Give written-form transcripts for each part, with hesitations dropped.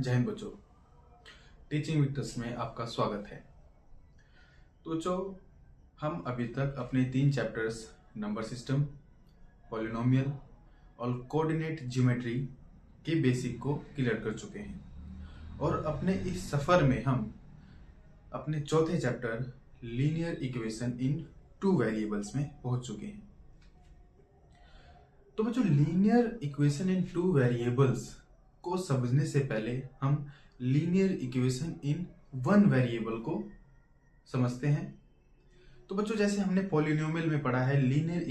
जय हिंद बच्चों। Teaching with trust में आपका स्वागत है। तो बच्चों, हम अभी तक अपने 3 चैप्टर्स नंबर सिस्टम, पॉलिनोमियल और कोऑर्डिनेट ज्योमेट्री के बेसिक को क्लियर कर चुके हैं और अपने इस सफर में हम अपने चौथे चैप्टर लीनियर इक्वेशन इन 2 वेरिएबल्स में पहुंच चुके हैं। तो बच्चों, लीनियर इक्वेशन इन 2 वेरिएबल्स को समझने से पहले हम लीनियर इक्वेशन इन 1 वेरिएबल को समझते हैं। तो बच्चों, जैसे हमने पॉलिनोमियल में पढ़ा है लीनियर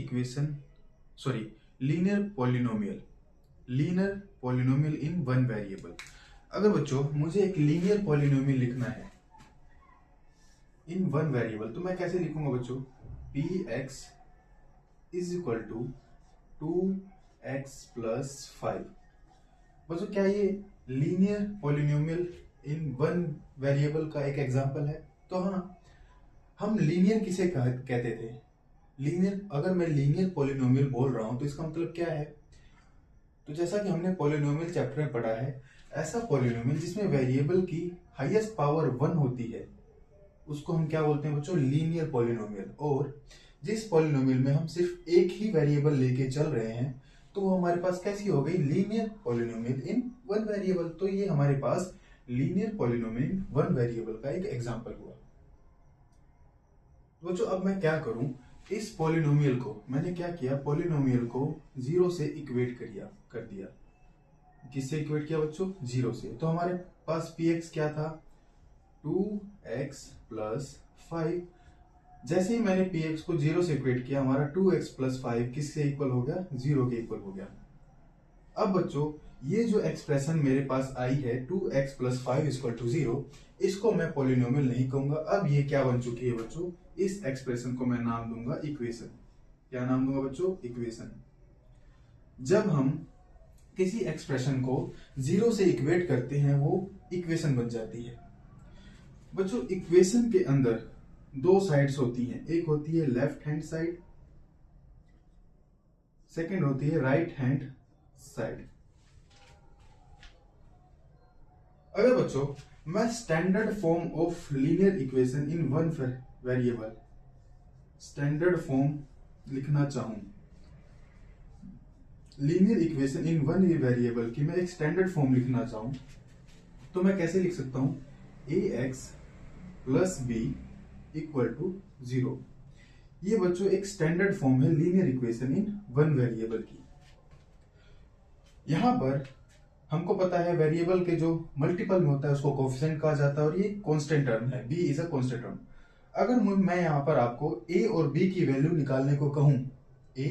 पॉलिनोमियल इन 1 वेरिएबल। अगर बच्चों मुझे एक लीनियर पॉलिनोमियल लिखना है इन 1 वेरिएबल, तो मैं कैसे लिखूंगा बच्चों? px is equal to 2x plus 5। बच्चों, क्या ये लीनियर पॉलिनोमियल इन 1 वेरिएबल का एक एग्जांपल है? तो हाँ, हम लीनियर किसे कहते थे? लीनियर, अगर मैं लीनियर पॉलिनोमियल बोल रहा हूं तो इसका मतलब क्या है? तो जैसा कि हमने पॉलिनोमियल चैप्टर में पढ़ा है, ऐसा पॉलिनोमियल जिसमें वेरिएबल की हाईएस्ट पावर 1 होती है उसको हम क्या बोलते हैं बच्चों? Linear polynomial. और जिस पॉलिनोमियल में हम सिर्फ एक ही वेरिएबल लेके चल रहे हैं तो वो हमारे पास कैसी हो गई? लीनियर पॉलिनोमियल इन 1 वेरिएबल। तो ये हमारे पास लीनियर पॉलिनोमियल इन 1 वेरिएबल का एक एग्जांपल हुआ। तो जो अब मैं क्या करूं, इस पॉलिनोमियल को मैंने क्या किया, पॉलिनोमियल को 0 से इक्वेट कर दिया। किससे इक्वेट किया बच्चों? 0 से। तो हमारे पास px क्या था? 2x plus 5। जैसे ही मैंने px को 0 से इक्वेट किया, हमारा 2x प्लस 5 किससे इक्वल हो गया? 0 के इक्वल हो गया। अब बच्चों, ये जो एक्सप्रेशन मेरे पास आई है 2x प्लस 5 इक्वल टू 0, इसको मैं पॉलिनोमियल नहीं कहूंगा। अब ये क्या बन चुकी है बच्चों? इस एक्सप्रेशन को मैं नाम दूंगा इक्वेशन। क्या नाम दूंगा बच्चों? इक्वेशन। जब हम किसी एक्सप्रेशन को 0 से इक्वेट करते हैं वो इक्वेशन बन जाती है। बच्चों, इक्वेशन के अंदर 2 साइड्स होती हैं। एक होती है लेफ्ट हैंड साइड, सेकेंड होती है राइट हैंड साइड। अगर बच्चों मैं standard form of linear equation in 1 variable standard form लिखना चाहूं, लीनियर इक्वेशन इन 1 वेरिएबल की मैं एक स्टैंडर्ड फॉर्म लिखना चाहूं, तो मैं कैसे लिख सकता हूं? ax plus b equal to 0। ये बच्चों एक स्टैंडर्ड फॉर्म है लीनियर इक्वेशन इन 1 वेरिएबल की। यहां पर हमको पता है वेरिएबल के जो मल्टीपल में होता है उसको कोफिशिएंट कहा जाता है और ये कांस्टेंट टर्म है। b is a constant term. अगर मैं यहां पर आपको a और b की वैल्यू निकालने को कहूं, a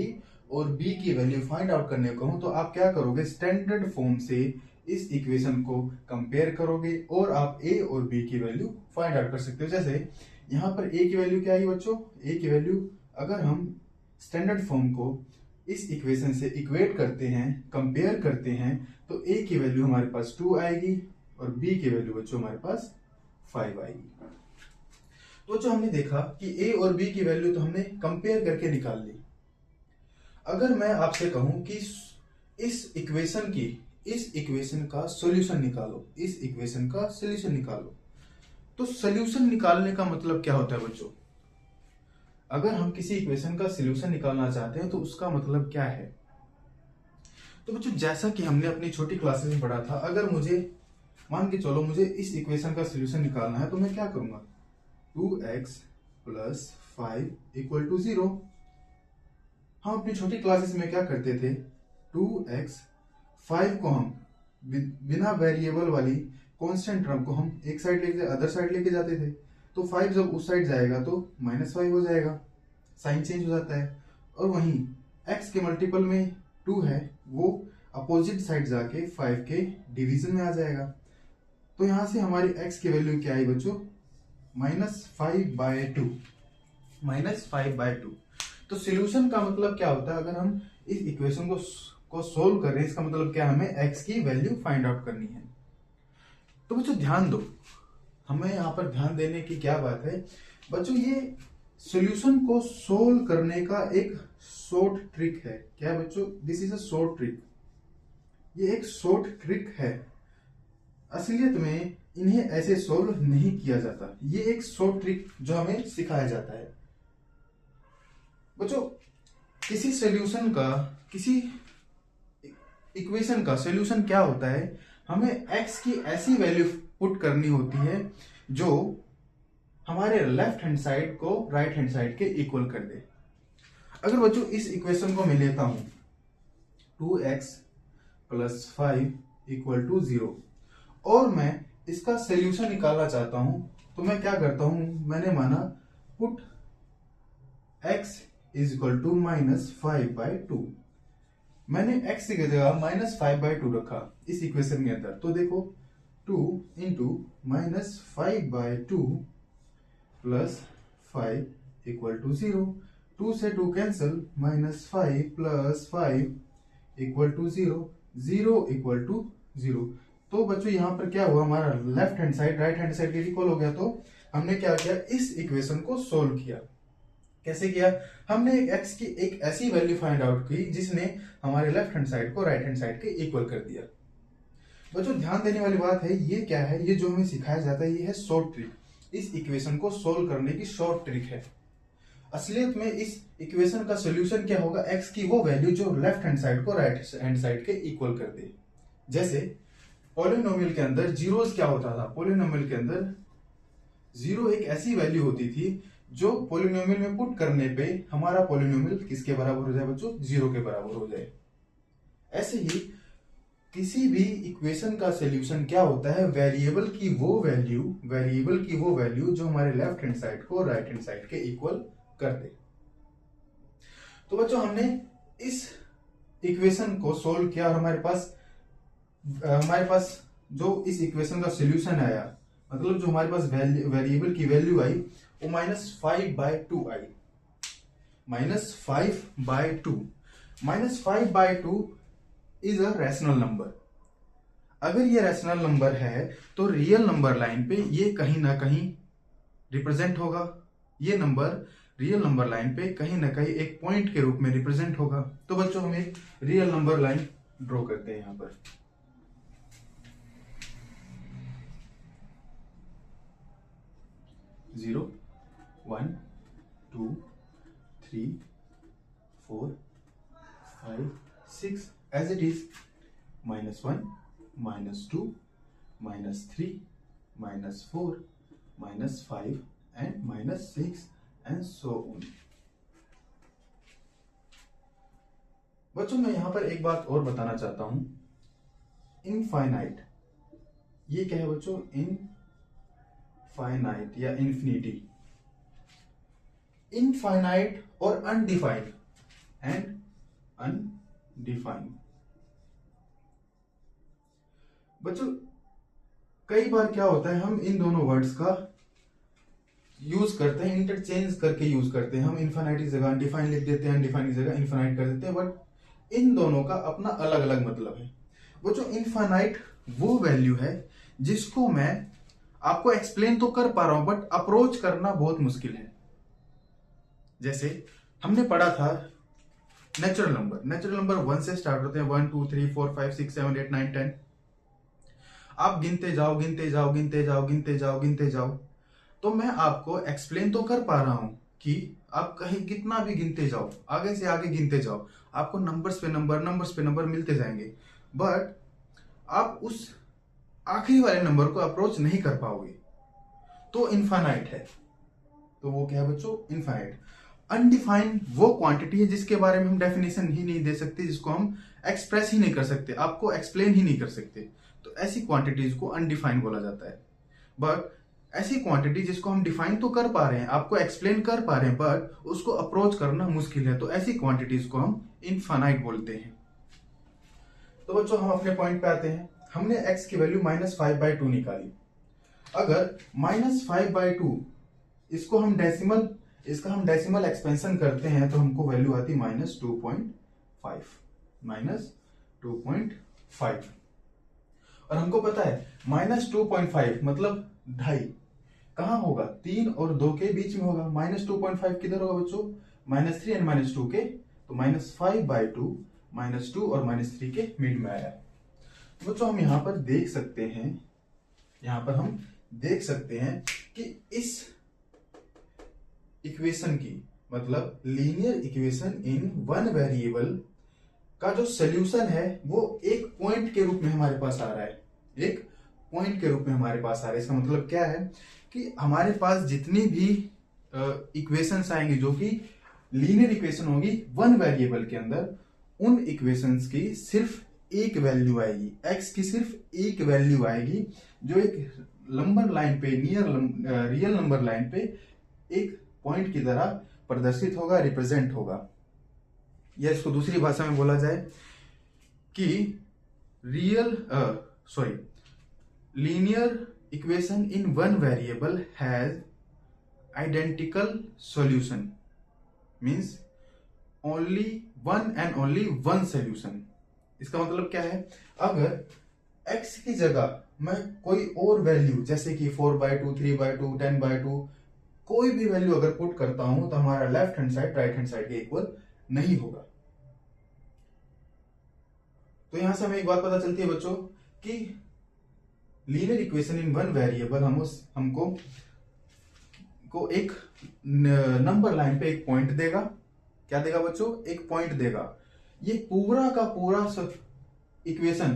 और b की वैल्यू फाइंड आउट करने को कहूं, तो आप क्या करोगे? स्टैंडर्ड फॉर्म से इस इक्वेशन को कंपेयर करोगे और आप a और b की वैल्यू फाइंड आउट कर सकते हो। जैसे यहां पर a की वैल्यू क्या आई बच्चों? a की वैल्यू अगर हम स्टैंडर्ड फॉर्म को इस इक्वेशन से इक्वेट करते हैं, कंपेयर करते हैं, तो a की वैल्यू हमारे पास 2 आएगी और b की वैल्यू बच्चों हमारे पास 5 आएगी। तो जो हमने देखा कि a और b की वैल्यू तो हमने कंपेयर करके निकाल ली। अगर मैं आपसे कहूं कि इस इक्वेशन का सॉल्यूशन निकालो, तो सॉल्यूशन निकालने का मतलब क्या होता है बच्चों? अगर हम किसी इक्वेशन का सॉल्यूशन निकालना चाहते हैं तो उसका मतलब क्या है? तो बच्चों, जैसा कि हमने अपनी छोटी क्लासेस में पढ़ा था, अगर मुझे मान के चलो मुझे इस इक्वेशन का सॉल्यूशन निकालना है तो मैं क्या करूंगा? 2x plus 5 equal to 0। हम अपनी छोटी क्लासेस में क्या करते थे? 2x 5 को हम बिना वेरिएबल वाली कांस्टेंट टर्म को हम एक साइड लेके अदर साइड लेके जाते थे। तो 5 जब उस साइड जाएगा तो -5 हो जाएगा, साइन चेंज हो जाता है। और वहीं x के मल्टीपल में 2 है, वो अपोजिट साइड जाके 5 के डिवीजन में आ जाएगा। तो यहां से हमारी x की वैल्यू क्या आई बच्चों? -5/2। तो सॉल्यूशन का मतलब क्या होता है? अगर हम इस इक्वेशन को सोल्व कर रहे हैं, इसका मतलब क्या? हमें x की वैल्यू फाइंड आउट करनी है। तो बच्चों ध्यान दो, हमें यहाँ पर ध्यान देने की क्या बात है बच्चों? ये सॉल्यूशन को सोल्व करने का एक शॉर्ट ट्रिक है। क्या बच्चों? This is a short trick. ये एक शॉर्ट ट्रिक है। असलियत में इन्हें ऐसे सोल्व नहीं किया जाता। ये एक शॉर्ट ट्रिक जो हमें सिखाया जाता है। बच्चों, किसी सॉल्यूशन का, किसी इक्वेशन का सॉल्यूशन क्या होता है, हमें x की ऐसी वैल्यू पुट करनी होती है जो हमारे लेफ्ट हैंड साइड को राइट हैंड साइड के इक्वल कर दे। अगर बच्चों इस इक्वेशन को मैं लेता हूं 2x + 5 = 0 और मैं इसका सॉल्यूशन निकालना चाहता हूं, तो मैं क्या करता हूं, मैंने माना पुट x = -5/2। मैंने x की जगह -5/2 रखा इस इक्वेशन के अंदर। तो देखो 2 × -5/2 + 5 = 0। 2 से 2 कैंसिल, -5 + 5 = 0। 0 = 0। तो बच्चों यहाँ पर क्या हुआ, हमारा left hand side right hand side के इक्वल हो गया। तो हमने क्या किया, इस इक्वेशन को सोल्व किया। कैसे किया, हमने एक x की एक ऐसी वैल्यू फाइंड आउट की जिसने हमारे लेफ्ट हैंड साइड को राइट हैंड साइड के इक्वल कर दिया। बच्चों ध्यान देने वाली बात है, ये क्या है, ये जो हमें सिखाया जाता है ये है शॉर्ट ट्रिक। इस इक्वेशन को सोल्व करने की शॉर्ट ट्रिक है। असलियत में इस इक्वेशन का सोल्यूशन क्या होगा, x की वो वैल्यू जो लेफ्ट हैंड साइड को राइट हैंड साइड के इक्वल कर दे। जैसे पॉलिनोमियल के अंदर जीरोस क्या होता था, पॉलिनोमियल के अंदर 0 एक ऐसी वैल्यू होती थी जो पॉलिनोमियल में पुट करने पे हमारा पॉलिनोमियल किसके बराबर हो जाए बच्चों, 0 के बराबर हो जाए। ऐसे ही किसी भी इक्वेशन का सॉल्यूशन क्या होता है, वेरिएबल की वो वैल्यू जो हमारे लेफ्ट हैंड साइड को राइट हैंड साइड के इक्वल कर दे। तो बच्चों हमने इस इक्वेशन को सोल्व किया और हमारे पास जो इस इक्वेशन का सॉल्यूशन आया, मतलब जो हमारे पास वेरिएबल की वैल्यू आई वो -5/2 आई। -5/2 इज अ रैशनल नंबर। अगर ये रैशनल नंबर है तो रियल नंबर लाइन पे ये कहीं ना कहीं रिप्रेजेंट होगा। ये नंबर रियल नंबर लाइन पे कहीं ना कहीं एक पॉइंट के रूप में रिप्रेजेंट होगा। तो बच्चों हम एक रियल नंबर लाइन ड्रॉ करते हैं यहां पर। Zero 1 2 3 4 5 6 as it is, -1 -2 -3 -4 -5 and -6 and so on। बच्चों मैं यहां पर एक बात और बताना चाहता हूं, इनफाइनाइट, ये क्या है बच्चों, इनफाइनाइट या इन्फिनिटी। इनफाइनाइट और अनडिफाइंड एंड अनडिफाइंड। बच्चों कई बार क्या होता है, हम इन दोनों वर्ड्स का यूज करते हैं, इंटरचेंज करके यूज करते हैं। हम इनफाइनाइट की जगह अनडिफाइंड लिख देते हैं, अनडिफाइंड की जगह इनफाइनाइट कर देते हैं, बट इन दोनों का अपना अलग अलग मतलब है। बच्चों इनफाइनाइट वो वैल्यू है जिसको मैं आपको एक्सप्लेन तो कर पा रहा हूं बट अप्रोच करना बहुत मुश्किल है। जैसे हमने पढ़ा था नेचुरल नंबर 1 से स्टार्ट होते हैं, 1 2 3 4 5 6 7 8 9 10। आप गिनते जाओ, तो मैं आपको एक्सप्लेन तो कर पा रहा हूं कि आप कहीं कितना भी गिनते जाओ, आगे से आगे गिनते जाओ, आपको नंबर्स पे नंबर मिलते जाएंगे, बट आप उस आखिरी वाले नंबर को अप्रोच नहीं कर पाओगे। तो इनफाइनाइट है। तो वो क्या है बच्चों, इनफाइनाइट। अनडिफाइंड वो क्वांटिटी है जिसके बारे में हम डेफिनेशन ही नहीं दे सकते, जिसको हम एक्सप्रेस ही नहीं कर सकते, आपको एक्सप्लेन ही नहीं कर सकते। तो ऐसी क्वांटिटीज को अनडिफाइंड बोला जाता है। बट ऐसी क्वांटिटी जिसको हम डिफाइन तो कर पा रहे हैं, आपको एक्सप्लेन कर पा रहे हैं, बट उसको अप्रोच करना मुश्किल है, तो ऐसी क्वांटिटीज को हम इनफाइनाइट बोलते हैं। तो बच्चों हम अपने पॉइंट पे आते हैं। हमने x की वैल्यू -5/2 निकाली। अगर -5/2 इसका हम डेसिमल एक्सपेंशन करते हैं तो हमको वैल्यू आती है -2.5 और हमको पता है -2.5 मतलब 2.5 कहां होगा, 3 और 2 के बीच में होगा। -2.5 किधर होगा बच्चों, -3 एंड -2 के, तो -5/2 -2 और -3 के मिड में आया। बच्चों हम यहां पर देख सकते हैं यहां पर हम देख सकते हैं कि इस इक्वेशन की मतलब linear equation in one variable का जो सोल्यूशन है वो एक पॉइंट के रूप में हमारे पास आ रहा है। एक पॉइंट के रूप में हमारे पास आ रहा है। इसका मतलब क्या है कि हमारे पास जितनी भी इक्वेशंस आएंगी जो कि लीनियर इक्वेशन होगी वन वेरिएबल के अंदर, उन इक्वेशंस की सिर्फ एक वैल्यू आएगी, x की सिर्फ एक वैल्यू आएगी जो एक नंबर लाइन पे रियल नंबर लाइन पे एक पॉइंट की तरह प्रदर्शित होगा, रिप्रेजेंट होगा। या इसको दूसरी भाषा में बोला जाए कि linear equation in one variable has identical solution, means only one and only one solution. इसका मतलब क्या है, अगर x की जगह मैं कोई और वैल्यू जैसे कि 4/2, 3/2, 10/2 कोई भी वैल्यू अगर पुट करता हूं तो हमारा left hand side right hand side के इक्वल नहीं होगा। तो यहां से हमें एक बात पता चलती है बच्चों कि linear equation in one variable हमको एक नंबर लाइन पे एक पॉइंट देगा। क्या देगा बच्चों? एक पॉइंट देगा। ये पूरा का पूरा इक्वेशन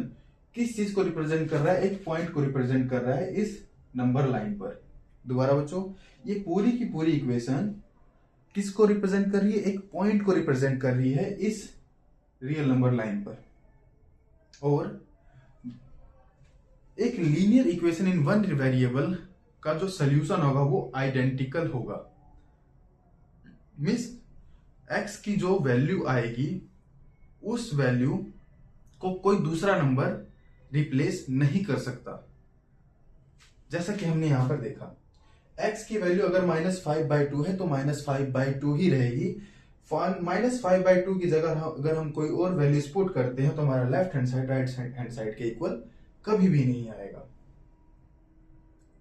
किस चीज को रिप्रेजेंट कर रहा है? एक पॉइंट को रिप्रेजेंट कर रहा है इस नंबर लाइन पर। दोबारा बच्चों, ये पूरी की पूरी इक्वेशन किसको रिप्रेजेंट कर रही है? एक पॉइंट को रिप्रेजेंट कर रही है इस रियल नंबर लाइन पर। और एक linear equation in one variable का जो सोल्यूशन होगा वो आइडेंटिकल होगा। मींस x की जो वैल्यू आएगी उस वैल्यू को कोई दूसरा नंबर रिप्लेस नहीं कर सकता। जैसा कि हमने यहां पर देखा, x की वैल्यू अगर -5/2 है तो -5/2 ही रहेगी। -5/2 की जगह अगर हम कोई और वैल्यूज पुट करते हैं तो हमारा left hand side right hand side के इक्वल कभी भी नहीं आएगा।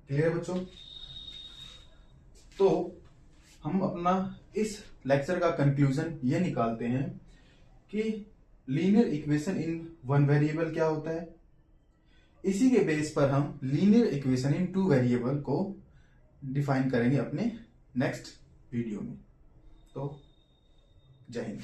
क्लियर है बच्चों? तो हम अपना इस लेक्चर का कंक्लूजन ये निकालते हैं कि linear equation in one variable क्या होता है। इसी के बेस पर हम लीनियर इक्वेशन इन टू वेरिएबल को डिफाइन करेंगे अपने नेक्स्ट वीडियो में। तो जय हिंद।